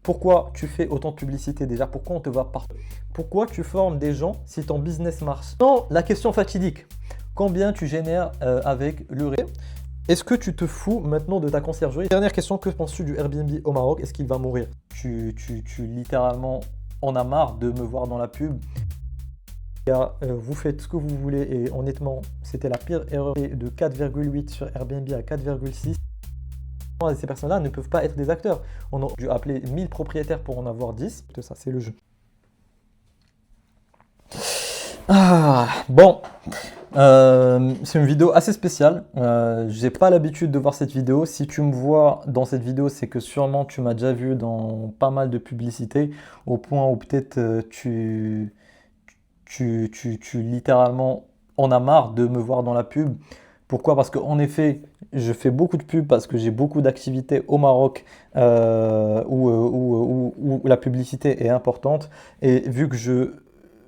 Pourquoi tu fais autant de publicité déjà? Pourquoi on te va partout? Pourquoi tu formes des gens si ton business marche? Non, la question fatidique. Combien tu génères avec le réseau? Est-ce que tu te fous maintenant de ta conciergerie? Dernière question, que penses-tu du Airbnb au Maroc? Est-ce qu'il va mourir? Tu littéralement en as marre de me voir dans la pub. Vous faites ce que vous voulez et honnêtement, c'était la pire erreur de 4,8 sur Airbnb à 4,6. Ces personnes-là ne peuvent pas être des acteurs. On a dû appeler 1000 propriétaires pour en avoir 10. Ça, c'est le jeu. Bon, c'est une vidéo assez spéciale. J'ai pas l'habitude de voir cette vidéo. Si tu me vois dans cette vidéo, c'est que sûrement tu m'as déjà vu dans pas mal de publicités, au point où peut-être tu littéralement en as marre de me voir dans la pub. Pourquoi? Parce qu'en effet, je fais beaucoup de pubs parce que j'ai beaucoup d'activités au Maroc où la publicité est importante. Et vu que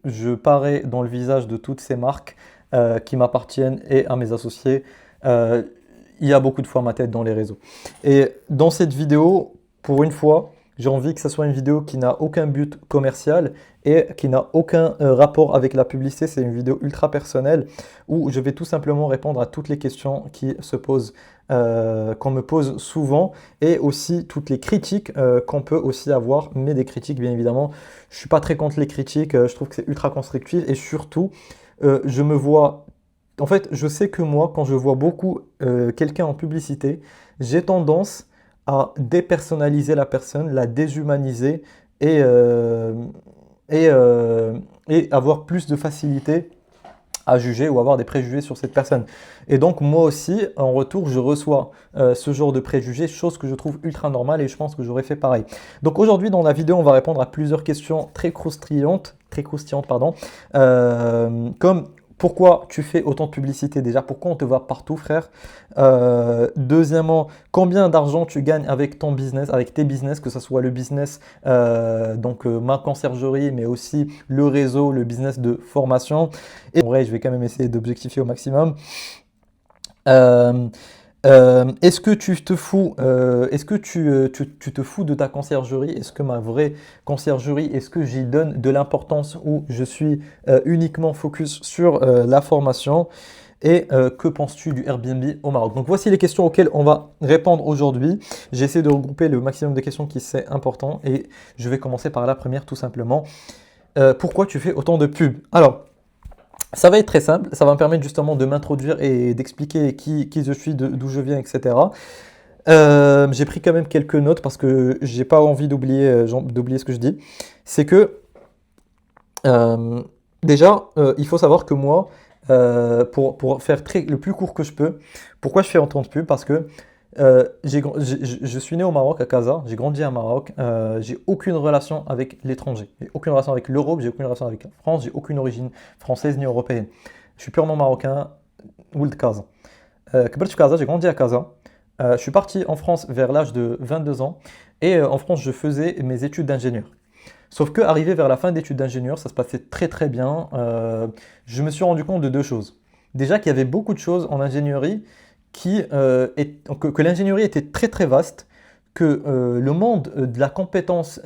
je parais dans le visage de toutes ces marques qui m'appartiennent et à mes associés, il y a beaucoup de fois ma tête dans les réseaux. Et dans cette vidéo, pour une fois, j'ai envie que ce soit une vidéo qui n'a aucun but commercial et qui n'a aucun rapport avec la publicité. C'est une vidéo ultra personnelle où je vais tout simplement répondre à toutes les questions qui se posent, qu'on me pose souvent, et aussi toutes les critiques qu'on peut aussi avoir, mais des critiques bien évidemment. Je ne suis pas très contre les critiques, je trouve que c'est ultra constructif et surtout, je me vois... En fait, je sais que moi, quand je vois beaucoup quelqu'un en publicité, j'ai tendance à dépersonnaliser la personne, la déshumaniser et, et avoir plus de facilité à juger ou avoir des préjugés sur cette personne. Et donc moi aussi, en retour, je reçois ce genre de préjugés, chose que je trouve ultra normale et je pense que j'aurais fait pareil. Donc aujourd'hui, dans la vidéo, on va répondre à plusieurs questions très croustillantes, pardon, comme... Pourquoi tu fais autant de publicité déjà? Pourquoi on te voit partout, frère? Deuxièmement, combien d'argent tu gagnes avec ton business, avec tes business, que ce soit le business, ma conciergerie, mais aussi le réseau, le business de formation. Et en vrai, je vais quand même essayer d'objectifier au maximum. Est-ce que tu te fous, est-ce que tu te fous de ta conciergerie? Est-ce que ma vraie conciergerie, est-ce que j'y donne de l'importance ou je suis uniquement focus sur la formation? Et que penses-tu du Airbnb au Maroc? Donc voici les questions auxquelles on va répondre aujourd'hui. J'essaie de regrouper le maximum de questions qui c'est important et je vais commencer par la première tout simplement. Pourquoi tu fais autant de pubs? Alors, ça va être très simple, ça va me permettre justement de m'introduire et d'expliquer qui je suis, d'où je viens, etc. J'ai pris quand même quelques notes parce que j'ai pas envie d'oublier ce que je dis. C'est que déjà, il faut savoir que moi, pour faire le plus court que je peux, pourquoi je fais autant de pubs? Parce que je suis né au Maroc, à Casa, j'ai grandi à Maroc, j'ai aucune relation avec l'étranger, j'ai aucune relation avec l'Europe, j'ai aucune relation avec la France, j'ai aucune origine française ni européenne. Je suis purement marocain, Ould Casa. كبرت في Casa, j'ai grandi à Casa. Je suis parti en France vers l'âge de 22 ans et en France je faisais mes études d'ingénieur. Sauf que arrivé vers la fin d'études d'ingénieur, ça se passait très très bien. Je me suis rendu compte de deux choses. Déjà qu'il y avait beaucoup de choses en ingénierie que l'ingénierie était très très vaste, que le monde de la compétence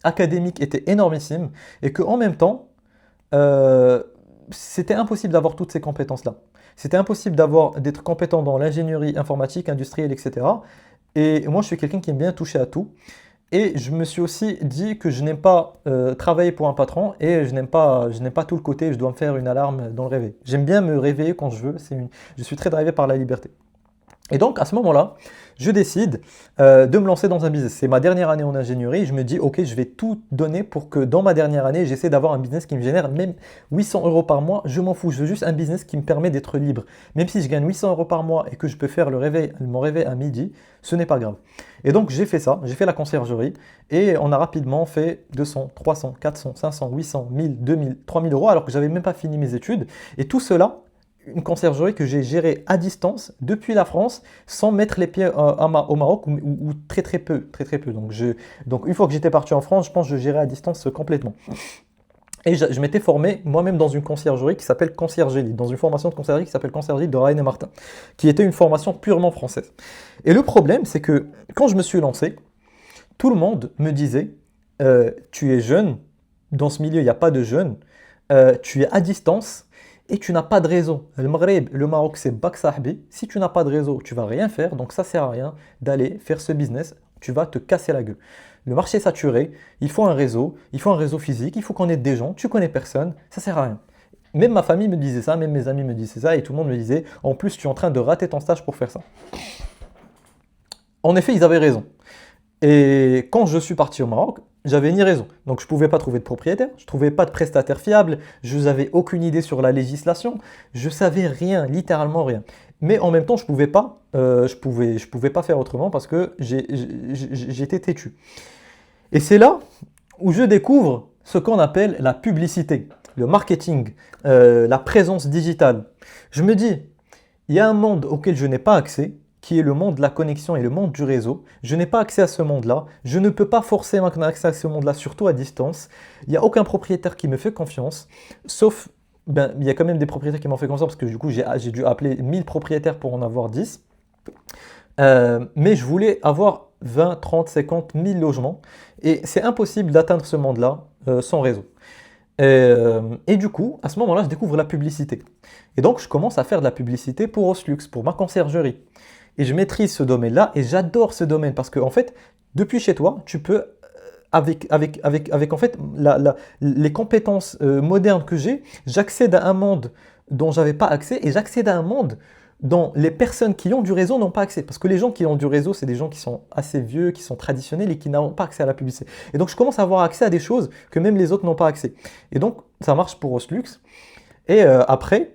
académique était énormissime et qu'en même temps, c'était impossible d'avoir toutes ces compétences-là. C'était impossible d'être compétent dans l'ingénierie informatique, industrielle, etc. Et moi, je suis quelqu'un qui aime bien toucher à tout. Et je me suis aussi dit que je n'aime pas travailler pour un patron et je n'aime pas tout le côté, je dois me faire une alarme dans le réveil. J'aime bien me réveiller quand je veux, je suis très drivé par la liberté. Et donc à ce moment-là, je décide de me lancer dans un business. C'est ma dernière année en ingénierie. Je me dis, ok, je vais tout donner pour que dans ma dernière année, j'essaie d'avoir un business qui me génère même 800 € par mois. Je m'en fous. Je veux juste un business qui me permet d'être libre. Même si je gagne 800 € par mois et que je peux faire mon réveil à midi, ce n'est pas grave. Et donc j'ai fait ça. J'ai fait la conciergerie et on a rapidement fait 200, 300, 400, 500, 800, 1000, 2000, 3000 € alors que j'avais même pas fini mes études. Et tout cela, une conciergerie que j'ai gérée à distance depuis la France sans mettre les pieds au Maroc ou très très peu. Donc une fois que j'étais parti en France, je pense que je gérais à distance complètement. Et je m'étais formé moi-même dans une conciergerie qui s'appelle Conciergerie, dans une formation de conciergerie qui s'appelle Conciergerie de Raïn et Martin, qui était une formation purement française. Et le problème, c'est que quand je me suis lancé, tout le monde me disait, tu es jeune, dans ce milieu, il n'y a pas de jeunes, tu es à distance et tu n'as pas de réseau. Le Maghreb, le Maroc, c'est Bak Sahbi. Si tu n'as pas de réseau, tu vas rien faire, donc ça sert à rien d'aller faire ce business, tu vas te casser la gueule. Le marché est saturé, il faut un réseau physique, il faut connaître des gens, tu connais personne, ça sert à rien. Même ma famille me disait ça, même mes amis me disaient ça, et tout le monde me disait, en plus, tu es en train de rater ton stage pour faire ça. En effet, ils avaient raison. Et quand je suis parti au Maroc, j'avais ni raison. Donc je ne pouvais pas trouver de propriétaire, je ne trouvais pas de prestataire fiable, je n'avais aucune idée sur la législation, je savais rien, littéralement rien. Mais en même temps, je pouvais pas faire autrement parce que j'étais têtu. Et c'est là où je découvre ce qu'on appelle la publicité, le marketing, la présence digitale. Je me dis, il y a un monde auquel je n'ai pas accès, qui est le monde de la connexion et le monde du réseau. Je n'ai pas accès à ce monde-là. Je ne peux pas forcer mon accès à ce monde-là, surtout à distance. Il n'y a aucun propriétaire qui me fait confiance, sauf, ben, il y a quand même des propriétaires qui m'ont fait confiance parce que du coup, j'ai dû appeler 1000 propriétaires pour en avoir 10. Mais je voulais avoir 20, 30, 50, 1000 logements. Et c'est impossible d'atteindre ce monde-là sans réseau. Et du coup, à ce moment-là, je découvre la publicité. Et donc, je commence à faire de la publicité pour Oslux, pour ma conciergerie. Et je maîtrise ce domaine-là et j'adore ce domaine parce que, en fait, depuis chez toi, tu peux, avec en fait, les compétences modernes que j'ai, j'accède à un monde dont j'avais pas accès et j'accède à un monde dont les personnes qui ont du réseau n'ont pas accès. Parce que les gens qui ont du réseau, c'est des gens qui sont assez vieux, qui sont traditionnels et qui n'ont pas accès à la publicité. Et donc, je commence à avoir accès à des choses que même les autres n'ont pas accès. Et donc, ça marche pour Oslux. Et après,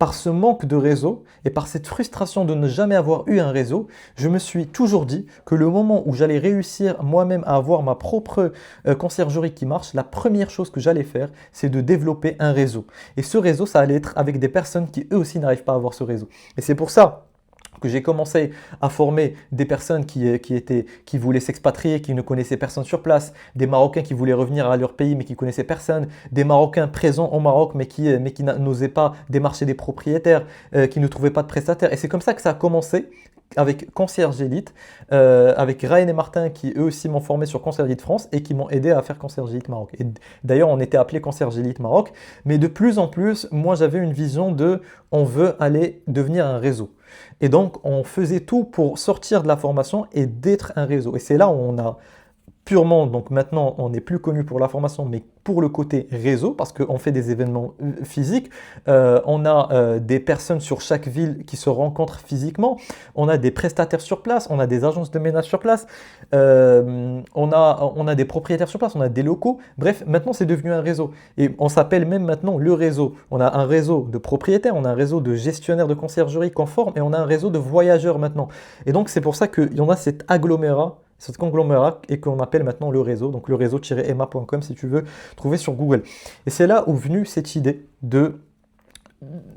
par ce manque de réseau et par cette frustration de ne jamais avoir eu un réseau, je me suis toujours dit que le moment où j'allais réussir moi-même à avoir ma propre conciergerie qui marche, la première chose que j'allais faire, c'est de développer un réseau. Et ce réseau, ça allait être avec des personnes qui eux aussi n'arrivent pas à avoir ce réseau. Et c'est pour ça que j'ai commencé à former des personnes qui voulaient s'expatrier, qui ne connaissaient personne sur place, des Marocains qui voulaient revenir à leur pays mais qui connaissaient personne, des Marocains présents au Maroc mais qui n'osaient pas démarcher des propriétaires, qui ne trouvaient pas de prestataires. Et c'est comme ça que ça a commencé avec Concierge Elite, avec Ryan et Martin qui eux aussi m'ont formé sur Concierge Elite France et qui m'ont aidé à faire Concierge Elite Maroc. Et d'ailleurs, on était appelé Concierge Elite Maroc, mais de plus en plus, moi j'avais une vision de on veut aller devenir un réseau. Et donc, on faisait tout pour sortir de la formation et d'être un réseau. Et c'est là où on a purement, donc maintenant, on n'est plus connu pour la formation, mais pour le côté réseau, parce qu'on fait des événements physiques. On a des personnes sur chaque ville qui se rencontrent physiquement. On a des prestataires sur place, on a des agences de ménage sur place, on a des propriétaires sur place, on a des locaux. Bref, maintenant, c'est devenu un réseau. Et on s'appelle même maintenant le réseau. On a un réseau de propriétaires, on a un réseau de gestionnaires de conciergerie qu'on forme et on a un réseau de voyageurs maintenant. Et donc, c'est pour ça qu'il y en a cet agglomérat, cet conglomérat et qu'on appelle maintenant le réseau, donc le réseau-emma.com si tu veux trouver sur Google. Et c'est là où est venue cette idée de...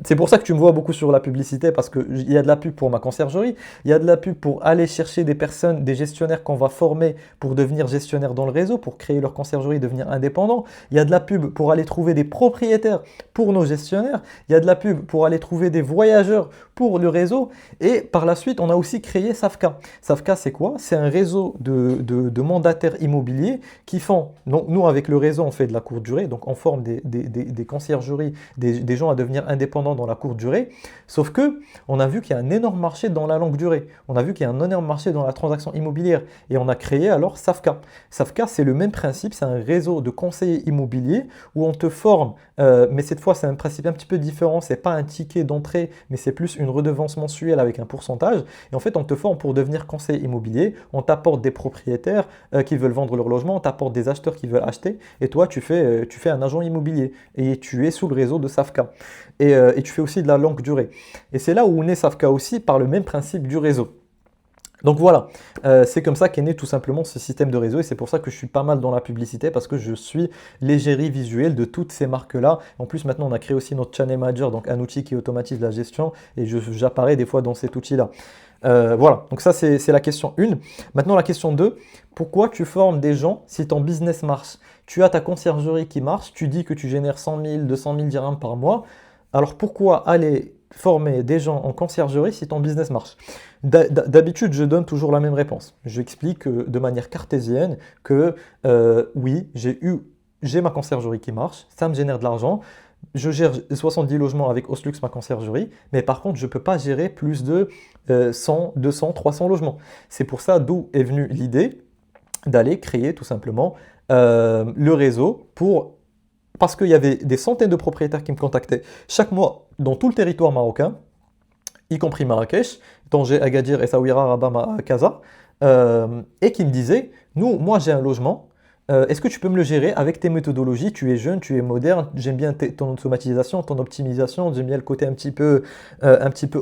C'est pour ça que tu me vois beaucoup sur la publicité parce qu'il y a de la pub pour ma conciergerie, il y a de la pub pour aller chercher des personnes, des gestionnaires qu'on va former pour devenir gestionnaires dans le réseau, pour créer leur conciergerie et devenir indépendants. Il y a de la pub pour aller trouver des propriétaires pour nos gestionnaires. Il y a de la pub pour aller trouver des voyageurs pour le réseau. Et par la suite, on a aussi créé Safka. Safka, c'est quoi? C'est un réseau de mandataires immobiliers qui font... Donc, nous, avec le réseau, on fait de la courte durée. Donc, on forme des conciergeries, des gens à devenir indépendants dans la courte durée, sauf que on a vu qu'il y a un énorme marché dans la longue durée, on a vu qu'il y a un énorme marché dans la transaction immobilière et on a créé alors Safka. Safka, c'est le même principe, c'est un réseau de conseillers immobiliers où on te forme, mais cette fois c'est un principe un petit peu différent, c'est pas un ticket d'entrée, mais c'est plus une redevance mensuelle avec un pourcentage et en fait on te forme pour devenir conseiller immobilier, on t'apporte des propriétaires qui veulent vendre leur logement, on t'apporte des acheteurs qui veulent acheter et toi tu fais un agent immobilier et tu es sous le réseau de Safka. Et tu fais aussi de la longue durée. Et c'est là où naît Safka aussi par le même principe du réseau. Donc voilà, c'est comme ça qu'est né tout simplement ce système de réseau et c'est pour ça que je suis pas mal dans la publicité parce que je suis l'égérie visuelle de toutes ces marques-là. En plus, maintenant, on a créé aussi notre Channel Manager, donc un outil qui automatise la gestion et j'apparais des fois dans cet outil-là. Voilà, donc ça c'est la question 1. Maintenant la question 2, pourquoi tu formes des gens si ton business marche? Tu as ta conciergerie qui marche, tu dis que tu génères 100 000, 200 000 dirhams par mois. Alors pourquoi aller former des gens en conciergerie si ton business marche? D'habitude, je donne toujours la même réponse. J'explique de manière cartésienne que oui, j'ai ma conciergerie qui marche, ça me génère de l'argent. Je gère 70 logements avec Oslux, ma conciergerie, mais par contre, je ne peux pas gérer plus de 100, 200, 300 logements. C'est pour ça d'où est venue l'idée d'aller créer tout simplement le réseau parce qu'il y avait des centaines de propriétaires qui me contactaient chaque mois dans tout le territoire marocain, y compris Marrakech, Tanger, Agadir, Essaouira, Rabat, Casa, et qui me disaient, moi j'ai un logement, est-ce que tu peux me le gérer avec tes méthodologies? Tu es jeune, tu es moderne, j'aime bien ton automatisation, ton optimisation, j'aime bien le côté un petit peu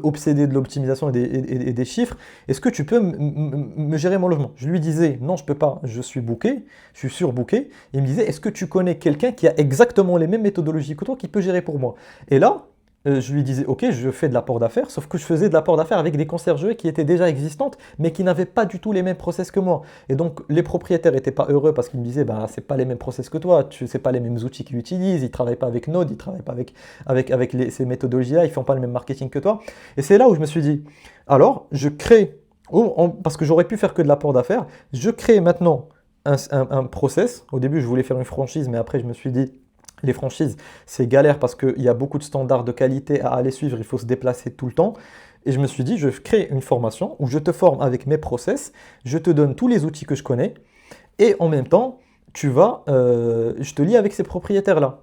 obsédé de l'optimisation et des chiffres. Est-ce que tu peux me gérer mon logement? Je lui disais, non, je peux pas, je suis booké, je suis surbooké. Il me disait, est-ce que tu connais quelqu'un qui a exactement les mêmes méthodologies que toi qui peut gérer pour moi? Et là, je lui disais, ok, je fais de l'apport d'affaires, sauf que je faisais de l'apport d'affaires avec des conciergeries qui étaient déjà existantes, mais qui n'avaient pas du tout les mêmes process que moi. Et donc, les propriétaires n'étaient pas heureux parce qu'ils me disaient, bah, c'est pas les mêmes process que toi, c'est pas les mêmes outils qu'ils utilisent, ils travaillent pas avec Node, ils travaillent pas avec ces méthodologies-là, ils font pas le même marketing que toi. Et c'est là où je me suis dit, alors, je crée, parce que j'aurais pu faire que de l'apport d'affaires, je crée maintenant un process. Au début, je voulais faire une franchise, mais après, je me suis dit, les franchises, c'est galère parce qu'il y a beaucoup de standards de qualité à aller suivre, il faut se déplacer tout le temps. Et je me suis dit, je crée une formation où je te forme avec mes process, je te donne tous les outils que je connais, et en même temps, je te lie avec ces propriétaires-là.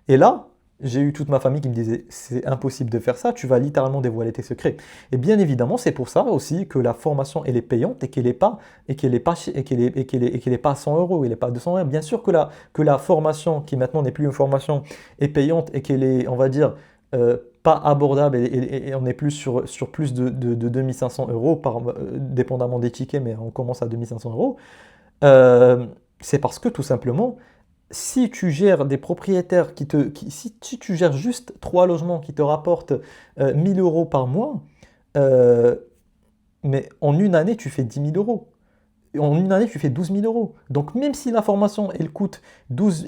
Et là, j'ai eu toute ma famille qui me disait, c'est impossible de faire ça, tu vas littéralement dévoiler tes secrets. Et bien évidemment, c'est pour ça aussi que la formation, elle est payante et qu'elle n'est pas, pas à 100 euros, elle n'est pas à 200 euros. Bien sûr que la formation, qui maintenant n'est plus une formation, est payante et qu'elle est, on va dire, pas abordable et on est plus sur plus de 2500 euros, dépendamment des tickets, mais on commence à 2500 euros. C'est parce que tout simplement, si tu gères des propriétaires si tu gères juste 3 logements qui te rapportent 1000 euros par mois, euh, mais en une année, tu fais 10 000 euros. En une année, tu fais 12 000 euros. Donc, même si la formation, elle coûtait 12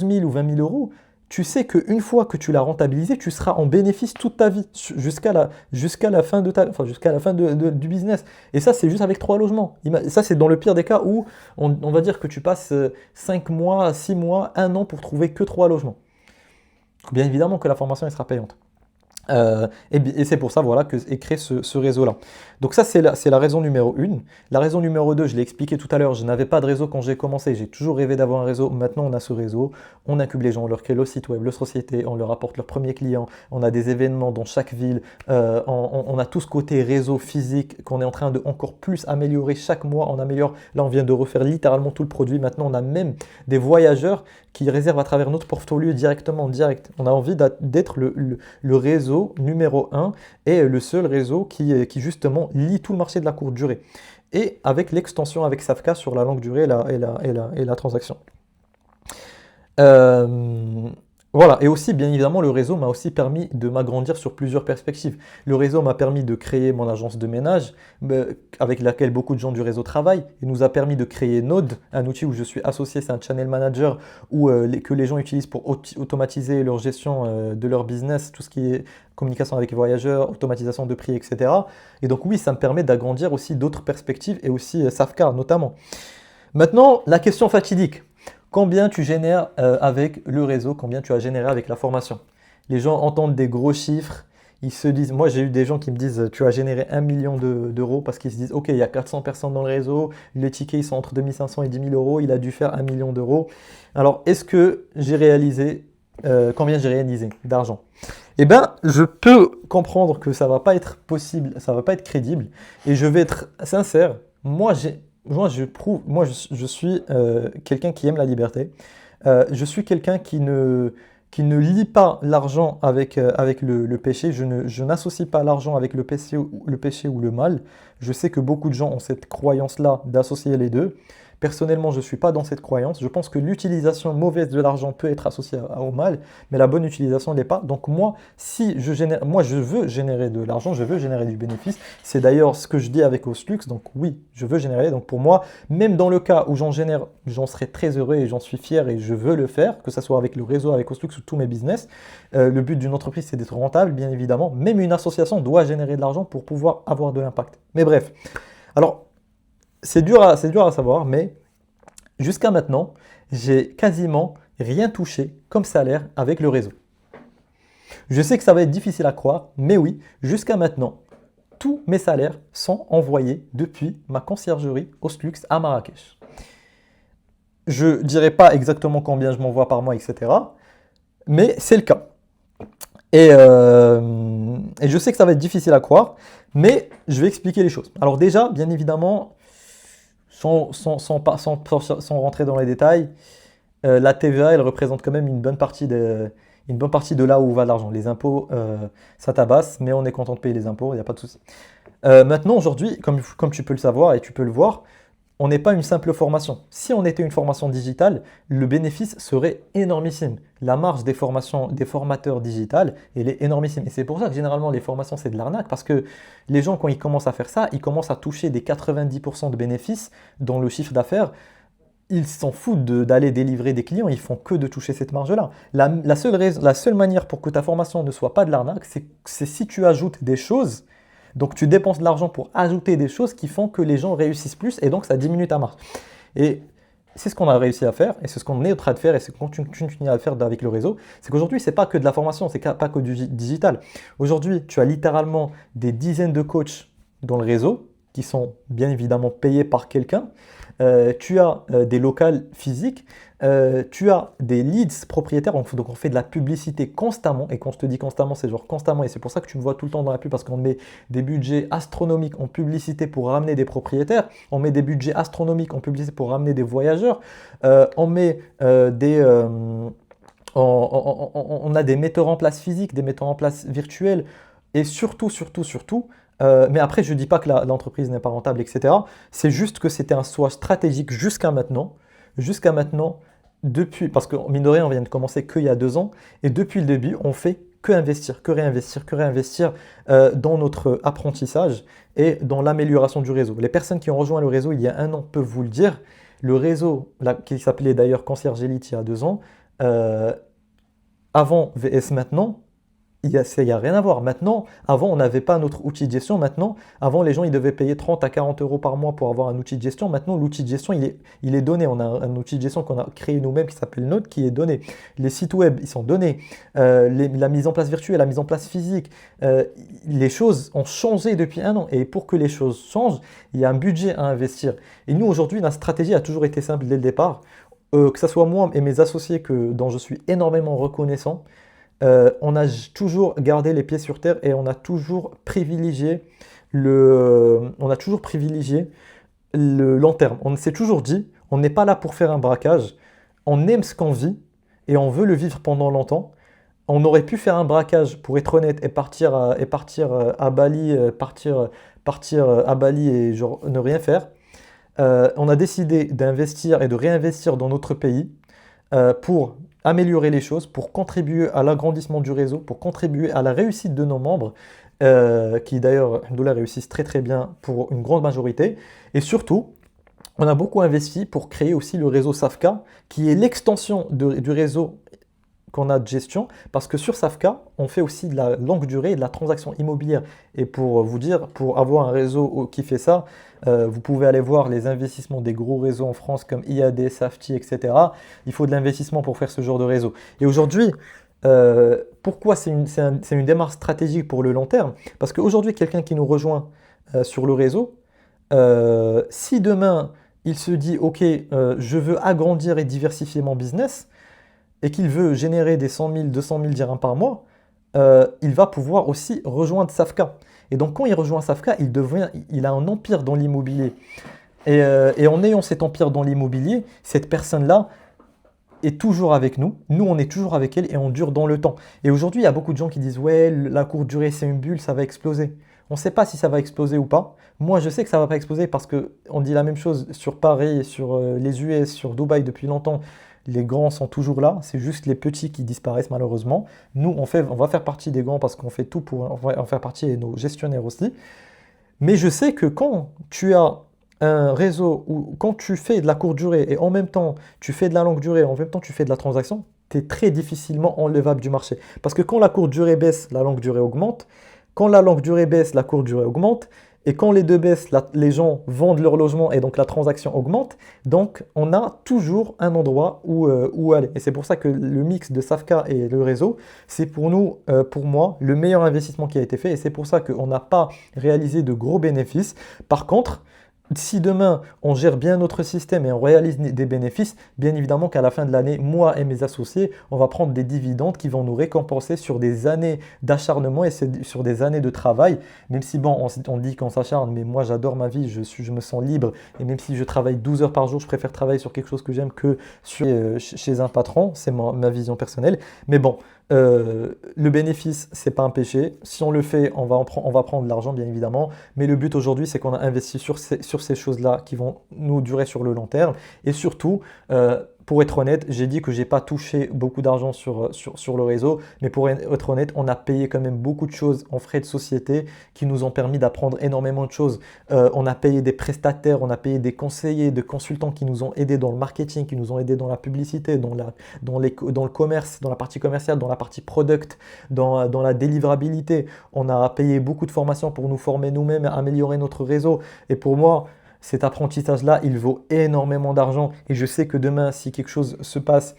000 ou 20 000 euros, tu sais qu'une fois que tu l'as rentabilisé, tu seras en bénéfice toute ta vie, jusqu'à la fin jusqu'à la fin du business. Et ça, c'est juste avec 3 logements. Ça, c'est dans le pire des cas où on va dire que tu passes 5 mois, 6 mois, 1 an pour trouver que 3 logements. Bien évidemment que la formation, elle sera payante. Et c'est pour ça voilà, que est créé ce réseau-là. Donc ça, c'est la raison numéro 1. La raison numéro 2, je l'ai expliqué tout à l'heure, je n'avais pas de réseau quand j'ai commencé, j'ai toujours rêvé d'avoir un réseau. Maintenant, on a ce réseau, on incube les gens, on leur crée le site web, leur société, on leur apporte leurs premiers clients, on a des événements dans chaque ville, on a tout ce côté réseau physique qu'on est en train de encore plus améliorer chaque mois. On améliore, là on vient de refaire littéralement tout le produit. Maintenant, on a même des voyageurs qui réservent à travers notre portfolio directement, en direct. On a envie d'être le réseau numéro 1 et le seul réseau qui justement lie tout le marché de la courte durée. Et avec l'extension avec Safka sur la longue durée et la transaction. Voilà, et aussi, bien évidemment, le réseau m'a aussi permis de m'agrandir sur plusieurs perspectives. Le réseau m'a permis de créer mon agence de ménage, avec laquelle beaucoup de gens du réseau travaillent. Il nous a permis de créer Node, un outil où je suis associé, c'est un channel manager que les gens utilisent pour automatiser leur gestion de leur business, tout ce qui est communication avec les voyageurs, automatisation de prix, etc. Et donc oui, ça me permet d'agrandir aussi d'autres perspectives, et aussi Safka notamment. Maintenant, la question fatidique. Combien tu génères avec le réseau, combien tu as généré avec la formation? Les gens entendent des gros chiffres, ils se disent, moi j'ai eu des gens qui me disent tu as généré 1 million d'euros parce qu'ils se disent ok, il y a 400 personnes dans le réseau, les tickets ils sont entre 2500 et 10 000 euros, il a dû faire 1 million d'euros. Alors est-ce que j'ai réalisé, combien j'ai réalisé d'argent? Eh bien, je peux comprendre que ça ne va pas être possible, ça ne va pas être crédible, et je vais être sincère, je suis quelqu'un qui aime la liberté. Je suis quelqu'un qui ne lie pas l'argent avec le péché. Je n'associe pas l'argent avec le péché ou le mal. Je sais que beaucoup de gens ont cette croyance-là d'associer les deux. Personnellement, je ne suis pas dans cette croyance. Je pense que l'utilisation mauvaise de l'argent peut être associée au mal, mais la bonne utilisation ne l'est pas. Donc moi, si je génère, moi, je veux générer de l'argent, je veux générer du bénéfice. C'est d'ailleurs ce que je dis avec Oslux. Donc oui, je veux générer. Donc pour moi, même dans le cas où j'en génère, j'en serais très heureux et j'en suis fier et je veux le faire, que ce soit avec le réseau, avec Oslux ou tous mes business. Le but d'une entreprise, c'est d'être rentable, bien évidemment. Même une association doit générer de l'argent pour pouvoir avoir de l'impact. Mais bref, alors c'est dur à savoir, mais jusqu'à maintenant, j'ai quasiment rien touché comme salaire avec le réseau. Je sais que ça va être difficile à croire, mais oui, jusqu'à maintenant, tous mes salaires sont envoyés depuis ma conciergerie Oslux à Marrakech. Je ne dirai pas exactement combien je m'envoie par mois, etc. Mais c'est le cas. Et je sais que ça va être difficile à croire, mais je vais expliquer les choses. Alors déjà, bien évidemment, sans rentrer dans les détails, la TVA, elle représente quand même une bonne partie de là où va l'argent. Les impôts, ça tabasse, mais on est content de payer les impôts, il n'y a pas de souci. Maintenant, aujourd'hui, comme tu peux le savoir et tu peux le voir, on n'est pas une simple formation. Si on était une formation digitale, le bénéfice serait énormissime. La marge des formateurs digitales, elle est énormissime. Et c'est pour ça que généralement les formations, c'est de l'arnaque, parce que les gens, quand ils commencent à faire ça, ils commencent à toucher des 90% de bénéfices dans le chiffre d'affaires. Ils s'en foutent d'aller délivrer des clients, ils font que de toucher cette marge-là. La seule manière pour que ta formation ne soit pas de l'arnaque, c'est si tu ajoutes des choses. Donc tu dépenses de l'argent pour ajouter des choses qui font que les gens réussissent plus et donc ça diminue ta marge. Et c'est ce qu'on a réussi à faire et c'est ce qu'on est en train de faire et c'est ce qu'on continue à faire avec le réseau. C'est qu'aujourd'hui, ce n'est pas que de la formation, c'est pas que du digital. Aujourd'hui, tu as littéralement des dizaines de coachs dans le réseau qui sont bien évidemment payés par quelqu'un. Tu as des locales physiques, tu as des leads propriétaires, donc on fait de la publicité constamment, et quand je te dis constamment, c'est genre constamment, et c'est pour ça que tu me vois tout le temps dans la pub, parce qu'on met des budgets astronomiques en publicité pour ramener des propriétaires, on met des budgets astronomiques en publicité pour ramener des voyageurs, on met on a des metteurs en place physiques, des metteurs en place virtuels, et surtout, mais après, je ne dis pas que l'entreprise n'est pas rentable, etc. C'est juste que c'était un choix stratégique jusqu'à maintenant. Jusqu'à maintenant, parce que mine de rien, on vient de commencer qu'il y a 2 ans. Et depuis le début, on fait que investir, que réinvestir dans notre apprentissage et dans l'amélioration du réseau. Les personnes qui ont rejoint le réseau il y a 1 an peuvent vous le dire. Le réseau, qui s'appelait d'ailleurs Concierge Elite il y a 2 ans, avant VS maintenant, il n'y a rien à voir. Maintenant, avant, on n'avait pas notre outil de gestion. Maintenant, avant, les gens ils devaient payer 30 à 40 euros par mois pour avoir un outil de gestion. Maintenant, l'outil de gestion, il est donné. On a un outil de gestion qu'on a créé nous-mêmes qui s'appelle Note, qui est donné. Les sites web, ils sont donnés. La mise en place virtuelle, la mise en place physique, les choses ont changé depuis 1 an. Et pour que les choses changent, il y a un budget à investir. Et nous, aujourd'hui, notre stratégie a toujours été simple dès le départ. Que ce soit moi et mes associés dont je suis énormément reconnaissant, on a toujours gardé les pieds sur terre et on a toujours privilégié le long terme. On s'est toujours dit, on n'est pas là pour faire un braquage, on aime ce qu'on vit et on veut le vivre pendant longtemps. On aurait pu faire un braquage, pour être honnête, et partir à Bali, partir à Bali et genre, ne rien faire. On a décidé d'investir et de réinvestir dans notre pays pour améliorer les choses, pour contribuer à l'agrandissement du réseau, pour contribuer à la réussite de nos membres, qui d'ailleurs, alhamdoulilah, réussissent très très bien pour une grande majorité. Et surtout, on a beaucoup investi pour créer aussi le réseau Safka, qui est l'extension du réseau qu'on a de gestion, parce que sur Safka, on fait aussi de la longue durée et de la transaction immobilière. Et pour vous dire, pour avoir un réseau qui fait ça, vous pouvez aller voir les investissements des gros réseaux en France comme IAD, Safety, etc. Il faut de l'investissement pour faire ce genre de réseau. Et aujourd'hui, pourquoi c'est une démarche stratégique pour le long terme? Parce qu'aujourd'hui, quelqu'un qui nous rejoint sur le réseau, si demain, il se dit, OK, je veux agrandir et diversifier mon business, et qu'il veut générer des 100 000, 200 000 dirhams par mois, il va pouvoir aussi rejoindre Safka. Et donc quand il rejoint Safka, il a un empire dans l'immobilier. Et en ayant cet empire dans l'immobilier, cette personne-là est toujours avec nous. Nous, on est toujours avec elle et on dure dans le temps. Et aujourd'hui, il y a beaucoup de gens qui disent « Ouais, la courte durée, c'est une bulle, ça va exploser ». On ne sait pas si ça va exploser ou pas. Moi, je sais que ça ne va pas exploser parce qu'on dit la même chose sur Paris, sur les US, sur Dubaï depuis longtemps. Les grands sont toujours là, c'est juste les petits qui disparaissent malheureusement. Nous, on va faire partie des grands parce qu'on fait tout pour en faire partie et nos gestionnaires aussi. Mais je sais que quand tu as un réseau ou quand tu fais de la courte durée et en même temps tu fais de la longue durée, en même temps tu fais de la transaction, tu es très difficilement enlevable du marché. Parce que quand la courte durée baisse, la longue durée augmente. Quand la longue durée baisse, la courte durée augmente. Et quand les deux baissent, les gens vendent leur logement et donc la transaction augmente. Donc on a toujours un endroit où aller. Et c'est pour ça que le mix de Safka et le réseau, c'est pour nous, pour moi, le meilleur investissement qui a été fait. Et c'est pour ça qu'on n'a pas réalisé de gros bénéfices. Par contre, si demain on gère bien notre système et on réalise des bénéfices, bien évidemment qu'à la fin de l'année, moi et mes associés, on va prendre des dividendes qui vont nous récompenser sur des années d'acharnement et sur des années de travail. Même si bon, on dit qu'on s'acharne, mais moi j'adore ma vie, je me sens libre et même si je travaille 12 heures par jour, je préfère travailler sur quelque chose que j'aime que chez un patron. C'est ma vision personnelle. Mais bon, le bénéfice, c'est pas un péché. Si on le fait, on va prendre de l'argent, bien évidemment. Mais le but aujourd'hui, c'est qu'on a investi sur ces choses-là qui vont nous durer sur le long terme. Et surtout, pour être honnête, j'ai dit que j'ai pas touché beaucoup d'argent sur le réseau, mais pour être honnête, on a payé quand même beaucoup de choses en frais de société qui nous ont permis d'apprendre énormément de choses. On a payé des prestataires, on a payé des conseillers, des consultants qui nous ont aidés dans le marketing, qui nous ont aidés dans la publicité, dans le commerce, dans la partie commerciale, dans la partie product, dans la délivrabilité. On a payé beaucoup de formations pour nous former nous-mêmes, améliorer notre réseau. Et pour moi, cet apprentissage-là, il vaut énormément d'argent et je sais que demain, si quelque chose se passe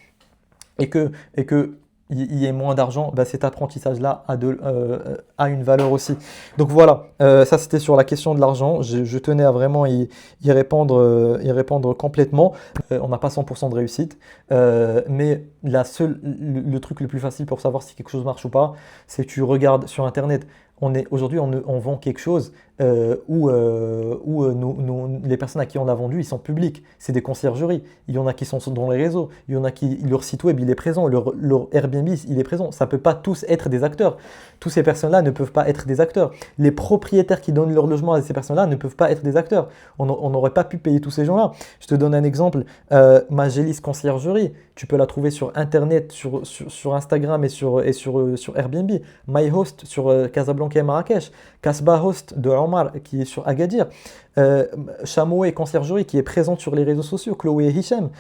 et que il y ait moins d'argent, bah, cet apprentissage-là a une valeur aussi. Donc voilà, ça c'était sur la question de l'argent. Je tenais à vraiment y répondre complètement. On n'a pas 100% de réussite, mais le truc le plus facile pour savoir si quelque chose marche ou pas, c'est que tu regardes sur Internet. Aujourd'hui, on vend quelque chose où les personnes à qui on a vendu, ils sont publics. C'est des conciergeries. Il y en a qui sont dans les réseaux. Il y en a qui, leur site web, il est présent. Leur Airbnb, il est présent. Ça ne peut pas tous être des acteurs. Toutes ces personnes-là ne peuvent pas être des acteurs. Les propriétaires qui donnent leur logement à ces personnes-là ne peuvent pas être des acteurs. On n'aurait pas pu payer tous ces gens-là. Je te donne un exemple. Magélis Conciergerie, tu peux la trouver sur Internet, sur Instagram et sur Airbnb. MyHost sur Casablanca et Marrakech. Casbah Host de Omar qui est sur Agadir. Chameau et Conciergerie qui est présente sur les réseaux sociaux. Chloé et Hicham.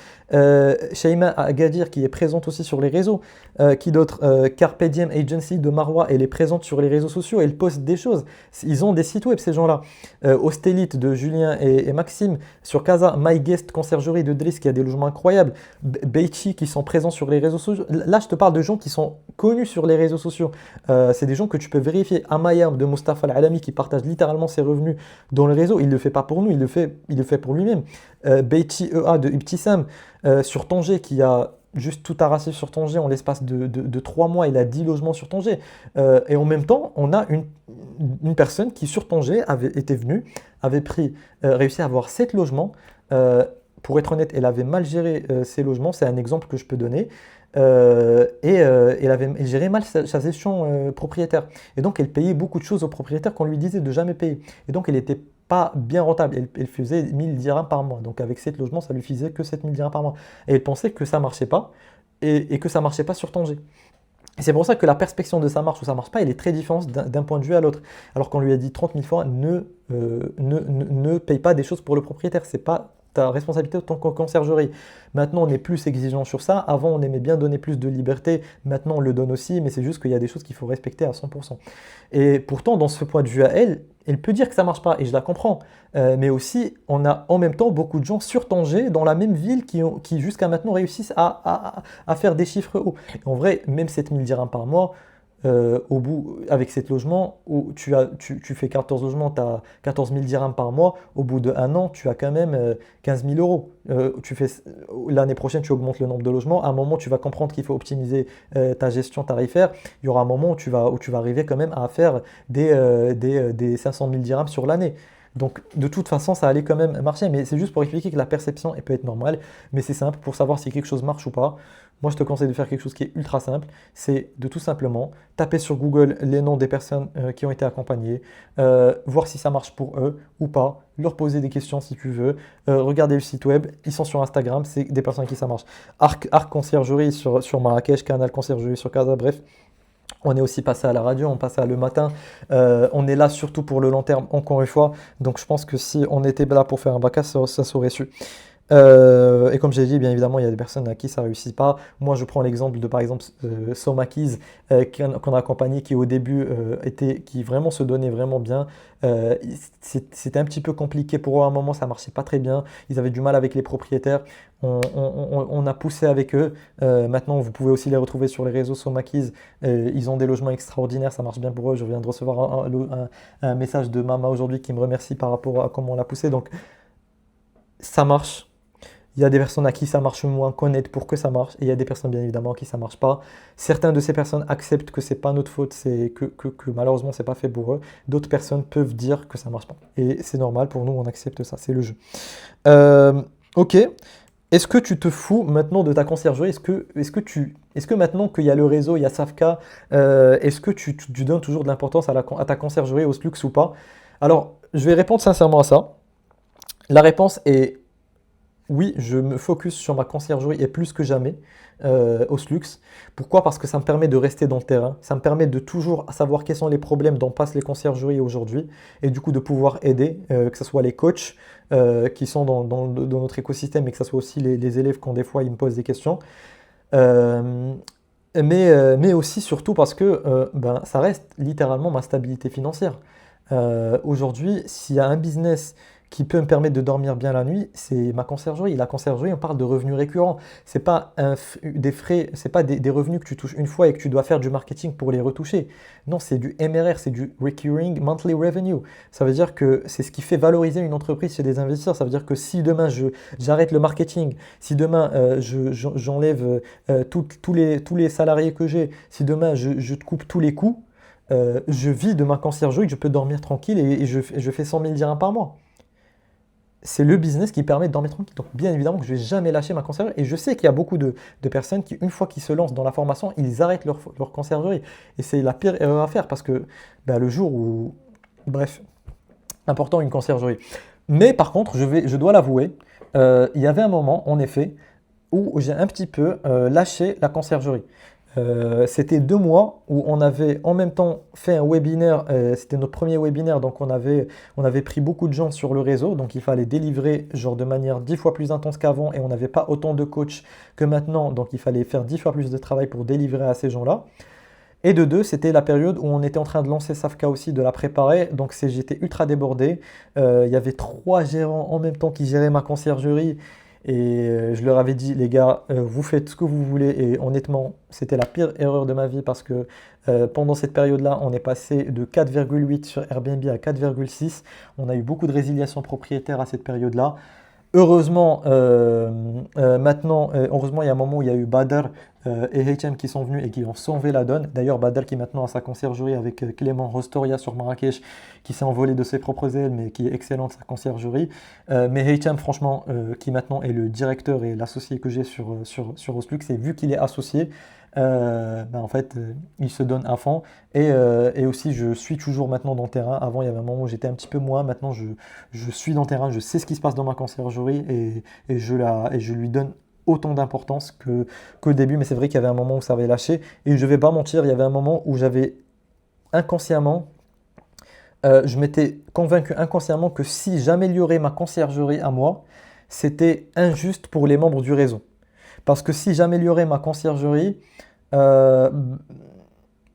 Shaima à Agadir qui est présente aussi sur les réseaux. Qui d'autre Carpe Diem Agency de Marwa, elle est présente sur les réseaux sociaux. Elle poste des choses. Ils ont des sites web, ces gens-là. Hostelite de Julien et Maxime sur Casa. My Guest Conciergerie de Driss qui a des logements incroyables. Beichi qui sont présents sur les réseaux sociaux. Là, je te parle de gens qui sont connus sur les réseaux sociaux. C'est des gens que tu peux vérifier. Amayam de Mustafa Al-Alami qui partage littéralement ses revenus dans le réseau. Il ne le fait pas pour nous, il le fait pour lui-même. Beichi EA de Ibtissam sur Tanger qui a juste tout arraché sur Tanger en l'espace de 3 mois. Il a 10 logements sur Tanger. Et en même temps, on a une personne qui sur Tanger était venue, avait réussi à avoir 7 logements. Pour être honnête, elle avait mal géré ses logements. C'est un exemple que je peux donner. Elle avait géré mal sa gestion propriétaire. Et donc, elle payait beaucoup de choses aux propriétaires qu'on lui disait de jamais payer. Et donc, elle n'était pas bien rentable. Elle faisait 1000 dirhams par mois. Donc, avec 7 logements, ça lui faisait que 7000 dirhams par mois. Et elle pensait que ça ne marchait pas et que ça ne marchait pas sur Tanger. Et c'est pour ça que la perspective de ça marche ou ça ne marche pas, elle est très différente d'un point de vue à l'autre. Alors qu'on lui a dit 30 000 fois, ne paye pas des choses pour le propriétaire. C'est pas ta responsabilité de ton conciergerie. Maintenant, on est plus exigeant sur ça. Avant, on aimait bien donner plus de liberté. Maintenant, on le donne aussi, mais c'est juste qu'il y a des choses qu'il faut respecter à 100%. Et pourtant, dans ce point de vue à elle peut dire que ça ne marche pas, et je la comprends. Mais aussi, on a en même temps beaucoup de gens sur Tanger, dans la même ville, qui jusqu'à maintenant réussissent à faire des chiffres hauts. Et en vrai, même 7000 dirhams par mois, au bout, avec 7 logements, où tu fais 14 logements, tu as 14 000 dirhams par mois, au bout d'1 an, tu as quand même 15 000 euros. L'année prochaine, tu augmentes le nombre de logements. À un moment, tu vas comprendre qu'il faut optimiser ta gestion tarifaire. Il y aura un moment où tu vas arriver quand même à faire des 500 000 dirhams sur l'année. Donc de toute façon, ça allait quand même marcher, mais c'est juste pour expliquer que la perception, elle peut être normale, mais c'est simple pour savoir si quelque chose marche ou pas. Moi, je te conseille de faire quelque chose qui est ultra simple, c'est de tout simplement taper sur Google les noms des personnes qui ont été accompagnées, voir si ça marche pour eux ou pas, leur poser des questions si tu veux, regarder le site web, ils sont sur Instagram, c'est des personnes qui ça marche. Arc Conciergerie sur Marrakech, Canal Conciergerie sur Casa, bref. On est aussi passé à la radio, on passe à le matin. On est là surtout pour le long terme, encore une fois. Donc je pense que si on était là pour faire un bac, ça s'aurait su. Et comme j'ai dit, bien évidemment, il y a des personnes à qui ça ne réussit pas. Moi, je prends l'exemple de, par exemple, Somakiz, qu'on a accompagné, qui au début qui vraiment se donnait vraiment bien. Euh, C'était un petit peu compliqué pour eux à un moment, ça marchait pas très bien. Ils avaient du mal avec les propriétaires. On a poussé avec eux. Maintenant, vous pouvez aussi les retrouver sur les réseaux Somakiz. Ils ont des logements extraordinaires, ça marche bien pour eux. Je viens de recevoir un message de Mama aujourd'hui qui me remercie par rapport à comment on l'a poussé. Donc, ça marche. Il y a des personnes à qui ça marche moins qu'on aide pour que ça marche, et il y a des personnes bien évidemment à qui ça marche pas. Certaines de ces personnes acceptent que c'est pas notre faute, c'est que malheureusement c'est pas fait pour eux. D'autres personnes peuvent dire que ça marche pas. Et c'est normal pour nous, on accepte ça, c'est le jeu. Ok. Est-ce que tu te fous maintenant de ta conciergerie? Est-ce que maintenant qu'il y a le réseau, il y a Safka, est-ce que tu donnes toujours de l'importance à ta conciergerie, au Slux ou pas? Alors, je vais répondre sincèrement à ça. La réponse est oui, je me focus sur ma conciergerie et plus que jamais au Slux. Pourquoi? Parce que ça me permet de rester dans le terrain. Ça me permet de toujours savoir quels sont les problèmes dont passent les conciergeries aujourd'hui et du coup de pouvoir aider, que ce soit les coachs qui sont dans notre écosystème et que ce soit aussi les élèves quand des fois ils me posent des questions. Euh, mais aussi surtout parce que ben, ça reste littéralement ma stabilité financière. Aujourd'hui, s'il y a un business qui peut me permettre de dormir bien la nuit, c'est ma conciergerie. La conciergerie, on parle de revenus récurrents. C'est pas des frais, c'est pas des revenus que tu touches une fois et que tu dois faire du marketing pour les retoucher. Non, c'est du MRR, c'est du Recurring Monthly Revenue. Ça veut dire que c'est ce qui fait valoriser une entreprise chez des investisseurs. Ça veut dire que si demain j'arrête le marketing, si demain j'enlève tous les salariés que j'ai, si demain je te coupe tous les coûts, je vis de ma conciergerie, je peux dormir tranquille et je fais 100 000 dirhams par mois. C'est le business qui permet de dormir tranquille. Donc, bien évidemment que je ne vais jamais lâcher ma conciergerie. Et je sais qu'il y a beaucoup de personnes qui, une fois qu'ils se lancent dans la formation, ils arrêtent leur conciergerie. Et c'est la pire erreur à faire parce que ben, le jour où. Bref, important une conciergerie. Mais par contre, je dois l'avouer, il y avait un moment, en effet, où j'ai un petit peu lâché la conciergerie. C'était 2 mois où on avait en même temps fait un webinaire, c'était notre premier webinaire, donc on avait pris beaucoup de gens sur le réseau, donc il fallait délivrer genre de manière 10 fois plus intense qu'avant et on n'avait pas autant de coachs que maintenant, donc il fallait faire 10 fois plus de travail pour délivrer à ces gens-là. Et de deux, c'était la période où on était en train de lancer Safka aussi, de la préparer, donc j'étais ultra débordé. Il y avait 3 gérants en même temps qui géraient ma conciergerie. Et je leur avais dit, les gars, vous faites ce que vous voulez. Et honnêtement, c'était la pire erreur de ma vie parce que pendant cette période-là, on est passé de 4,8 sur Airbnb à 4,6. On a eu beaucoup de résiliation propriétaire à cette période-là. Heureusement, heureusement, il y a un moment où il y a eu Badr et HM qui sont venus et qui ont sauvé la donne. D'ailleurs, Badr qui maintenant a sa conciergerie avec Clément Rostoria sur Marrakech, qui s'est envolé de ses propres ailes, mais qui est excellente sa conciergerie. Mais HM, franchement, qui maintenant est le directeur et l'associé que j'ai sur Oslux, et vu qu'il est associé, ben en fait, il se donne à fond. Et aussi, je suis toujours maintenant dans le terrain. Avant, il y avait un moment où j'étais un petit peu moins. Maintenant, je suis dans le terrain, je sais ce qui se passe dans ma conciergerie et je lui donne autant d'importance qu'au début. Mais c'est vrai qu'il y avait un moment où ça avait lâché. Et je ne vais pas mentir, il y avait un moment où j'avais inconsciemment, je m'étais convaincu inconsciemment que si j'améliorais ma conciergerie à moi, c'était injuste pour les membres du réseau. Parce que si j'améliorais ma conciergerie, euh,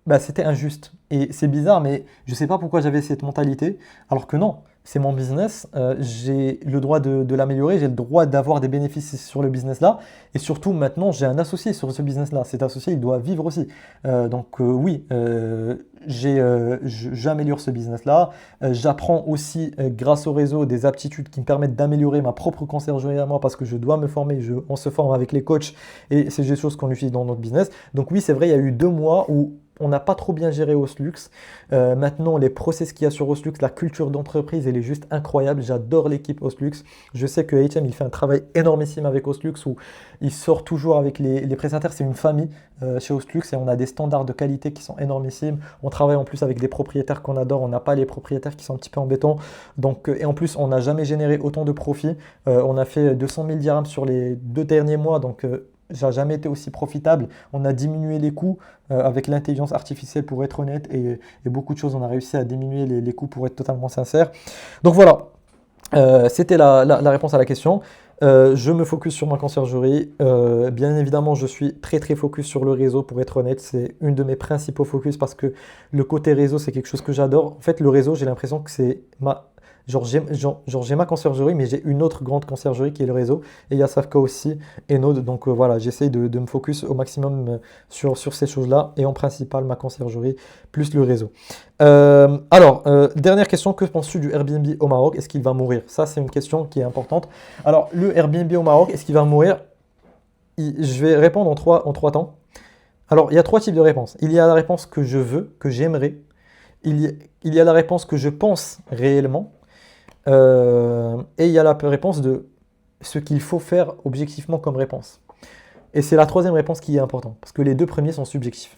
bah, c'était injuste. Et c'est bizarre, mais je ne sais pas pourquoi j'avais cette mentalité, alors que non, c'est mon business, j'ai le droit de l'améliorer, j'ai le droit d'avoir des bénéfices sur le business là, et surtout maintenant j'ai un associé sur ce business là, cet associé il doit vivre aussi. Oui, j'améliore ce business là, j'apprends aussi grâce au réseau des aptitudes qui me permettent d'améliorer ma propre conciergerie à moi parce que je dois me former, on se forme avec les coachs et c'est des choses qu'on utilise dans notre business. Donc oui, c'est vrai, il y a eu 2 mois où on n'a pas trop bien géré Oslux. Maintenant, les process qu'il y a sur Oslux, la culture d'entreprise, elle est juste incroyable. J'adore l'équipe Oslux. Je sais que HM, il fait un travail énormissime avec Oslux où il sort toujours avec les prestataires. C'est une famille chez Oslux et on a des standards de qualité qui sont énormissimes. On travaille en plus avec des propriétaires qu'on adore. On n'a pas les propriétaires qui sont un petit peu embêtants. Donc, et en plus, on n'a jamais généré autant de profits. On a fait 200 000 dirhams sur les 2 derniers mois. Donc, ça n'a jamais été aussi profitable. On a diminué les coûts avec l'intelligence artificielle pour être honnête et beaucoup de choses. On a réussi à diminuer les coûts pour être totalement sincère. Donc voilà, c'était la réponse à la question. Je me focus sur ma conciergerie. Bien évidemment, je suis très très focus sur le réseau pour être honnête. C'est une de mes principaux focus parce que le côté réseau, c'est quelque chose que j'adore. En fait, le réseau, j'ai l'impression que c'est ma... Genre, j'ai ma conciergerie, mais j'ai une autre grande conciergerie qui est le réseau. Et il y a Safka aussi et Node. Donc voilà, j'essaye de me focus au maximum sur ces choses-là. Et en principal, ma conciergerie plus le réseau. Dernière question, que penses-tu du Airbnb au Maroc? Est-ce qu'il va mourir? Ça, c'est une question qui est importante. Alors, le Airbnb au Maroc, est-ce qu'il va mourir? Je vais répondre en trois temps. Alors, il y a trois types de réponses. Il y a la réponse que je veux, que j'aimerais. Il y a la réponse que je pense réellement. Et il y a la réponse de ce qu'il faut faire objectivement comme réponse. Et c'est la troisième réponse qui est importante, parce que les deux premiers sont subjectifs.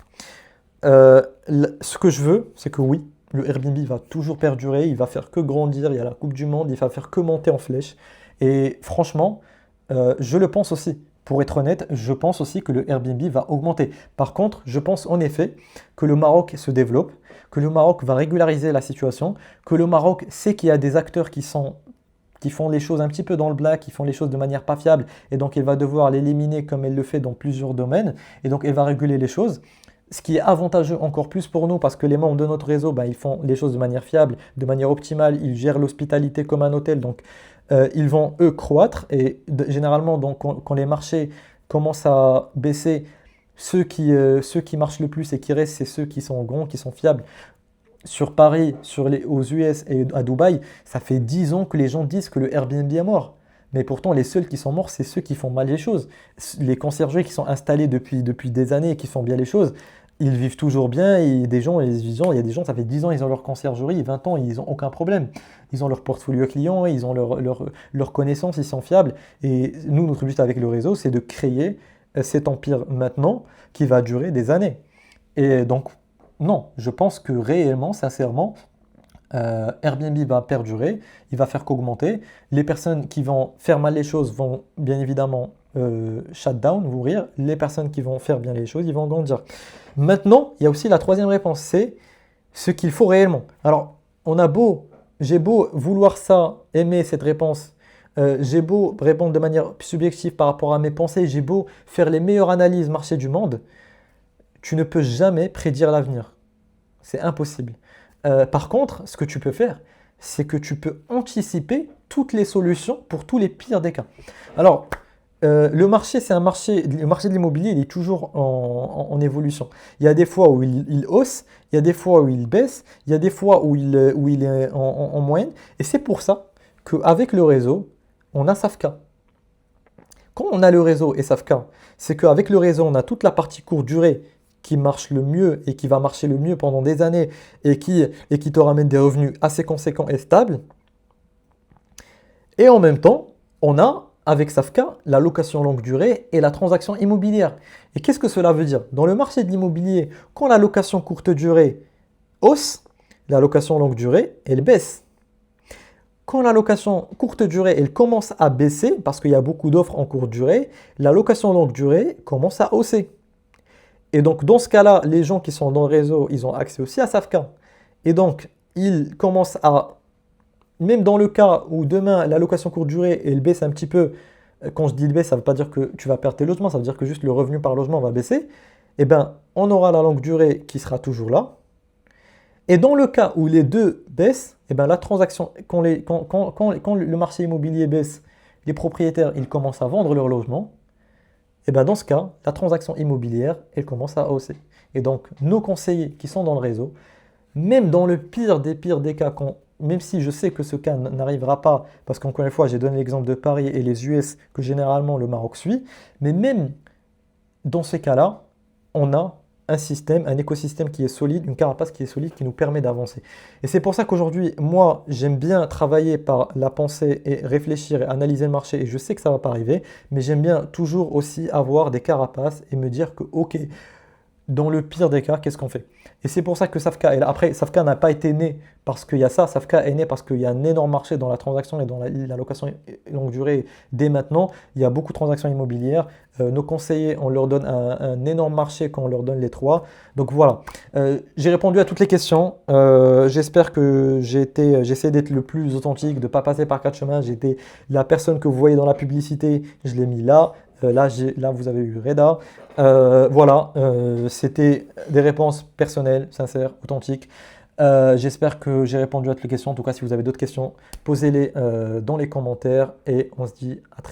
Ce que je veux, c'est que oui, le Airbnb va toujours perdurer, il va faire que grandir, il y a la Coupe du Monde, il va faire que monter en flèche. Et franchement, je le pense aussi. Pour être honnête, je pense aussi que le Airbnb va augmenter. Par contre, je pense en effet que le Maroc se développe, que le Maroc va régulariser la situation, que le Maroc sait qu'il y a des acteurs qui font les choses un petit peu dans le black, qui font les choses de manière pas fiable, et donc elle va devoir l'éliminer comme elle le fait dans plusieurs domaines, et donc elle va réguler les choses. Ce qui est avantageux encore plus pour nous, parce que les membres de notre réseau, ils font les choses de manière fiable, de manière optimale, ils gèrent l'hospitalité comme un hôtel, donc ils vont eux croître, et généralement donc, quand les marchés commencent à baisser, ceux qui marchent le plus et qui restent, c'est ceux qui sont grands, qui sont fiables. Sur Paris, aux US et à Dubaï, ça fait 10 ans que les gens disent que le Airbnb est mort. Mais pourtant, les seuls qui sont morts, c'est ceux qui font mal les choses. Les conciergeries qui sont installés depuis des années et qui font bien les choses, ils vivent toujours bien. Et il y a des gens, ça fait 10 ans, ils ont leur conciergerie, 20 ans, ils n'ont aucun problème. Ils ont leur portfolio client, ils ont leur connaissance, ils sont fiables. Et nous, notre but avec le réseau, c'est de créer cet empire maintenant qui va durer des années. Et donc, non, je pense que réellement, sincèrement, Airbnb va perdurer, il va faire qu'augmenter. Les personnes qui vont faire mal les choses vont bien évidemment shut down, mourir. Les personnes qui vont faire bien les choses, ils vont grandir. Maintenant, il y a aussi la troisième réponse, c'est ce qu'il faut réellement. Alors, j'ai beau vouloir ça, aimer cette réponse, j'ai beau répondre de manière subjective par rapport à mes pensées, j'ai beau faire les meilleures analyses marché du monde, tu ne peux jamais prédire l'avenir. C'est impossible. Par contre, ce que tu peux faire, c'est que tu peux anticiper toutes les solutions pour tous les pires des cas. Alors, le marché de l'immobilier, il est toujours en évolution. Il y a des fois où il hausse, il y a des fois où il baisse, il y a des fois où il est en moyenne. Et c'est pour ça qu'avec le réseau, on a Safka. Quand on a le réseau et Safka, c'est qu'avec le réseau, on a toute la partie courte durée qui marche le mieux et qui va marcher le mieux pendant des années et qui te ramène des revenus assez conséquents et stables. Et en même temps, on a avec Safka la location longue durée et la transaction immobilière. Et qu'est-ce que cela veut dire? Dans le marché de l'immobilier, quand la location courte durée hausse, la location longue durée, elle baisse. Quand la location courte durée, elle commence à baisser, parce qu'il y a beaucoup d'offres en courte durée, la location longue durée commence à hausser. Et donc, dans ce cas-là, les gens qui sont dans le réseau, ils ont accès aussi à Safka. Et donc, ils commencent à, même dans le cas où demain, la location courte durée, elle baisse un petit peu, quand je dis baisse, ça ne veut pas dire que tu vas perdre tes logements, ça veut dire que juste le revenu par logement va baisser. Eh bien, on aura la longue durée qui sera toujours là. Et dans le cas où les deux baissent, eh bien, la transaction, quand le marché immobilier baisse, les propriétaires, ils commencent à vendre leur logement. Et bien dans ce cas, la transaction immobilière, elle commence à hausser. Et donc, nos conseillers qui sont dans le réseau, même dans le pire des cas, même si je sais que ce cas n'arrivera pas, parce qu'encore une fois, j'ai donné l'exemple de Paris et les US que généralement le Maroc suit, mais même dans ces cas-là, on a un système, un écosystème qui est solide, une carapace qui est solide, qui nous permet d'avancer. Et c'est pour ça qu'aujourd'hui, moi, j'aime bien travailler par la pensée et réfléchir et analyser le marché. Et je sais que ça ne va pas arriver, mais j'aime bien toujours aussi avoir des carapaces et me dire que, ok, dans le pire des cas, qu'est-ce qu'on fait? Et c'est pour ça que Safka est là. Après, Safka n'a pas été né parce qu'il y a ça. Safka est né parce qu'il y a un énorme marché dans la transaction et dans la location longue durée dès maintenant. Il y a beaucoup de transactions immobilières. Nos conseillers, on leur donne un énorme marché quand on leur donne les trois. Donc voilà. J'ai répondu à toutes les questions. J'espère que j'essaie d'être le plus authentique, de ne pas passer par quatre chemins. J'ai été la personne que vous voyez dans la publicité, je l'ai mis là. Là, vous avez eu Reda. Voilà, c'était des réponses personnelles, sincères, authentiques. J'espère que j'ai répondu à toutes les questions. En tout cas, si vous avez d'autres questions, posez-les dans les commentaires et on se dit à très